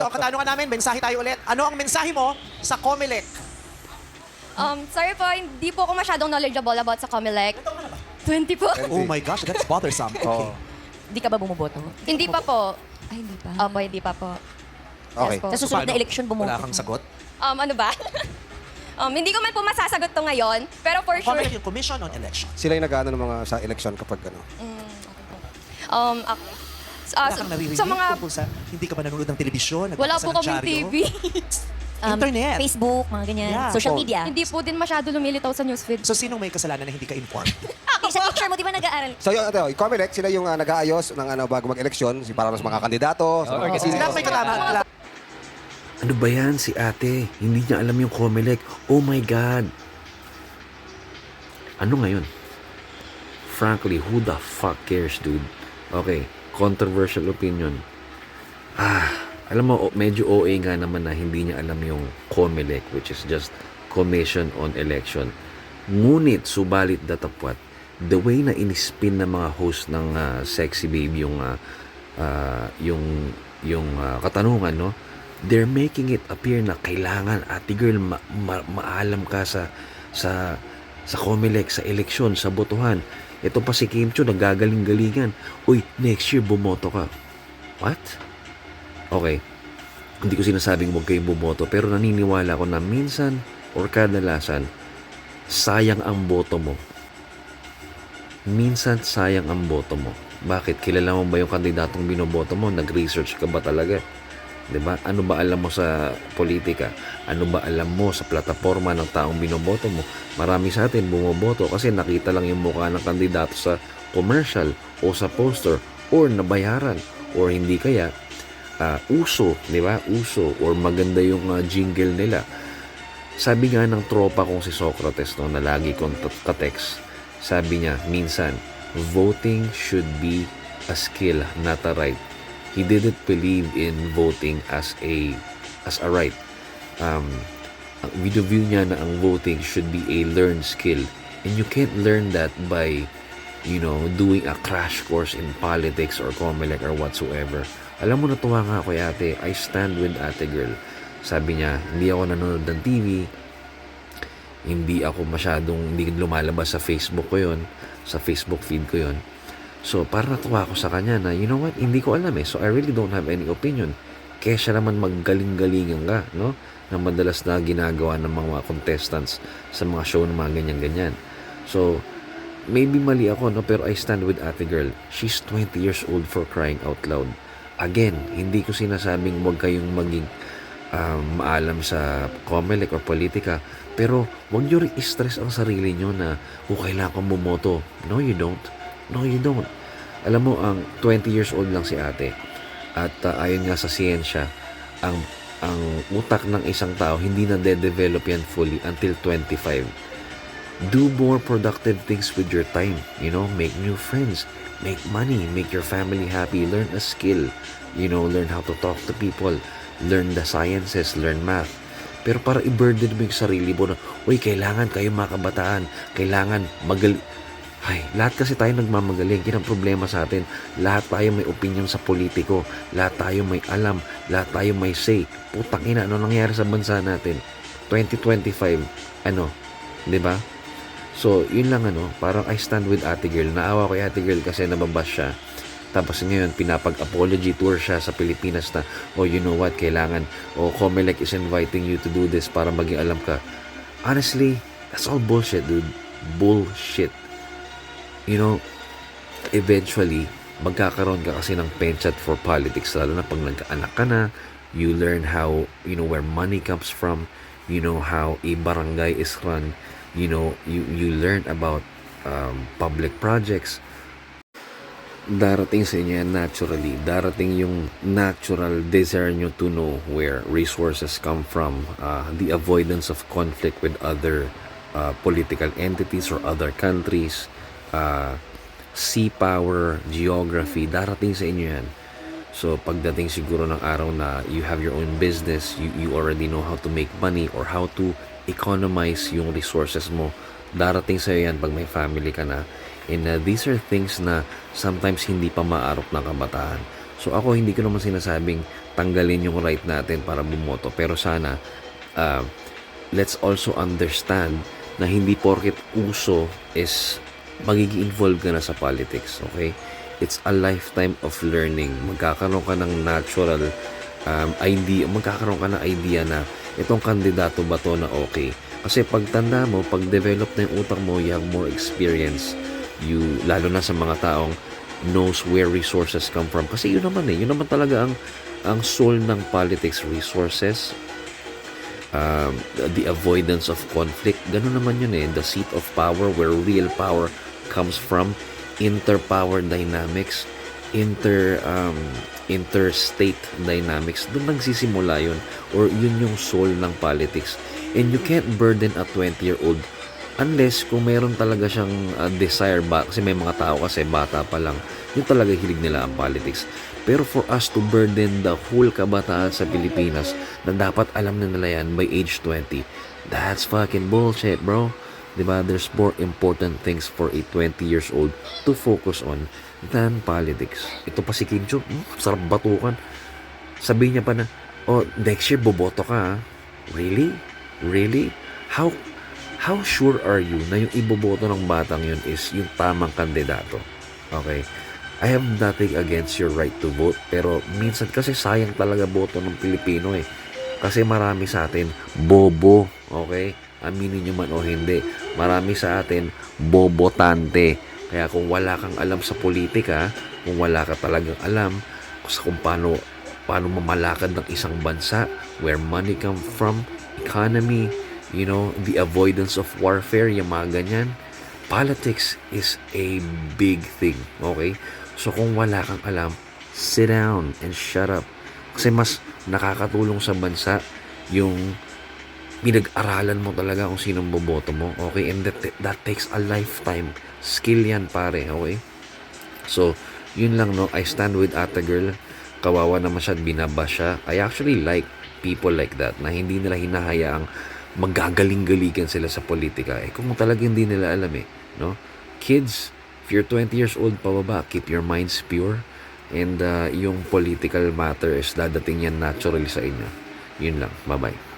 Ang katanungan namin, mensahe tayo ulit. Ano ang mensahe mo sa Comelec? Sorry po, hindi po ako masyadong knowledgeable about sa Comelec. 20 po. Oh my gosh, that's bothersome. Okay. Hindi ka ba bumuboto? Hindi pa po. Ay, hindi pa. Opo, hindi pa po. Okay. Yes po. Sa susunod na Paano? eleksyon bumuboto. Wala kang sagot? Ano ba? Hindi ko man po masasagot to ngayon, pero for sure... Comelec yung Commission on Elections. Sila yung nag-ano ng mga sa election kapag ano. Wala kang naririnig sa mga... tungkol sa hindi ka ba nanonood ng telebisyon? Wala nagbabasa po ng kaming dyaryo? TV. Internet. Facebook, mga ganyan. Yeah. Social Oh. media. Hindi po din masyado lumilitaw sa newsfeed. So sinong may kasalanan na hindi ka informed? Sa picture mo, di ba nag-aaral? So yung Comelec, sila yung nag-aayos ng bago mag-eleksyon, para sa mga kandidato. Sa mga Sila may katama. Ano ba yan si ate? Hindi niya alam yung Comelec. Oh my God! Ano ngayon? Frankly, who the fuck cares, dude? Okay, controversial opinion. Alam mo, medyo OA nga naman na hindi niya alam yung Comelec, which is just Commission on Election. Ngunit, subalit datapwat, the way na inispin ng mga host ng Sexy Babe yung katanungan, no? They're making it appear na kailangan, ate girl, maalam ka sa Comelec, sa eleksyon, sa botohan. Ito pa si Kim Chiu, nagagaling-galingan. Uy, next year, bumoto ka. What? Okay. Hindi ko sinasabing huwag kayong bumoto, pero naniniwala ko na minsan or kadalasan, sayang ang boto mo. Minsan, sayang ang boto mo. Bakit? Kilala mo ba yung kandidatong binoboto mo? Nag-research ka ba talaga? 'Di ba? Ano ba alam mo sa politika? Ano ba alam mo sa plataforma ng taong binoboto mo? Marami sa atin bumoboto kasi nakita lang yung mukha ng kandidato sa commercial o sa poster or nabayaran or hindi kaya uso, 'di ba? Uso or maganda yung jingle nila. Sabi nga ng tropa kong si Socrates no, na lagi kong ka-text, sabi niya minsan, voting should be a skill, not a right. He didn't believe in voting as a right. Ang view niya na ang voting should be a learned skill. And you can't learn that by, doing a crash course in politics or Comelec or whatsoever. Alam mo, natuwa nga ako ate. I stand with ate girl. Sabi niya, hindi ako nanonood ng TV. Hindi lumalabas sa Facebook ko yon, sa Facebook feed ko yon. So, parang natuwa ako sa kanya na, you know what, hindi ko alam eh. So, I really don't have any opinion. Kaya siya naman maggaling-galingan ka, no? Na madalas na ginagawa ng mga contestants sa mga show ng mga ganyan-ganyan. So, maybe mali ako, no? Pero I stand with ate girl. She's 20 years old for crying out loud. Again, hindi ko sinasabing huwag kayong maging maalam sa Comelec or politika. Pero, huwag nyo rin i-stress ang sarili nyo na, kailangan kong bumoto. No, you don't. No, you don't. Alam mo, ang 20 years old lang si ate. At ayon nga sa siyensya, ang utak ng isang tao hindi na de-develop yan fully until 25. Do more productive things with your time. Make new friends. Make money. Make your family happy. Learn a skill. Learn how to talk to people. Learn the sciences. Learn math. Pero para i-burden mo yung sarili mo na, kailangan kayo mga kabataan. Kailangan lahat kasi tayo nagmamagaling. Yan ang problema sa atin. Lahat tayo may opinion sa politiko. Lahat tayo may alam. Lahat tayo may say. Putang ina, ano nangyari sa bansa natin? 2025, di ba? So, yun lang parang I stand with ate girl. Naawa ko ate girl kasi nababas siya. Tapos ngayon, pinapag-apology tour siya sa Pilipinas na, you know what, kailangan, Comelec is inviting you to do this para maging alam ka. Honestly, that's all bullshit, dude. Bullshit. Eventually, magkakaroon ka kasi ng penchant for politics, lalo na pag nagkaanak ka na, you learn how, where money comes from, how a barangay is run, you learn about public projects. Darating sa inyo yan naturally. Darating yung natural desire nyo to know where resources come from, the avoidance of conflict with other political entities or other countries, sea power, geography, darating sa inyo yan. So, pagdating siguro ng araw na you have your own business, you already know how to make money or how to economize yung resources mo. Darating sa iyo yan pag may family ka na. And these are things na sometimes hindi pa maarok ng kabataan. So, ako hindi ko naman sinasabing tanggalin yung right natin para bumoto. Pero sana, let's also understand na hindi porket uso is magiging involved ka na sa politics, okay? It's a lifetime of learning. Magkakaroon ka ng natural idea, magkakaroon ka ng idea na itong kandidato ba to na okay. Kasi pagtanda mo, pag-develop na yung utak mo, you have more experience. Lalo na sa mga taong knows where resources come from. Kasi yun naman talaga ang soul ng politics, resources, the avoidance of conflict. Ganun naman yun the seat of power, where real power comes from, interpower dynamics, interstate dynamics. Doon nagsisimula yun, or yun yung soul ng politics. And you can't burden a 20-year-old unless kung meron talaga siyang desire ba, kasi may mga tao kasi bata pa lang, yun talaga hilig nila ang politics. Pero for us to burden the whole kabataan sa Pilipinas na dapat alam na nila yan by age 20, that's fucking bullshit, bro. Diba? There's more important things for a 20 years old to focus on than politics. Ito pa si Kim Jong, sarap batukan. Sabi niya pa na, oh, next year boboto ka, ha? Really? Really? How sure are you na yung iboboto ng batang yun is yung tamang kandidato? Okay? I have nothing against your right to vote, pero minsan kasi sayang talaga boto ng Pilipino Kasi marami sa atin bobo, okay? Aminin nyo man o hindi. Marami sa atin bobotante. Kaya kung wala kang alam sa politika, kung wala ka talagang alam kung paano mamalakad ng isang bansa, where money come from, economy, the avoidance of warfare, yung mga ganyan. Politics is a big thing, okay? So kung wala kang alam, sit down and shut up. Kasi mas nakakatulong sa bansa yung pinag-aralan mo talaga kung sinong boboto mo, okay? And that takes a lifetime skill yan, pare, okay? So, yun lang, no? I stand with Ate Girl. Kawawa naman siya at binaba siya. I actually like people like that, na hindi nila hinahayaang magagaling-galigan sila sa politika. Kung talaga hindi nila alam no? Kids, if you're 20 years old pababa, keep your minds pure. And yung political matters, dadating yan naturally sa inyo. Yun lang. Bye-bye.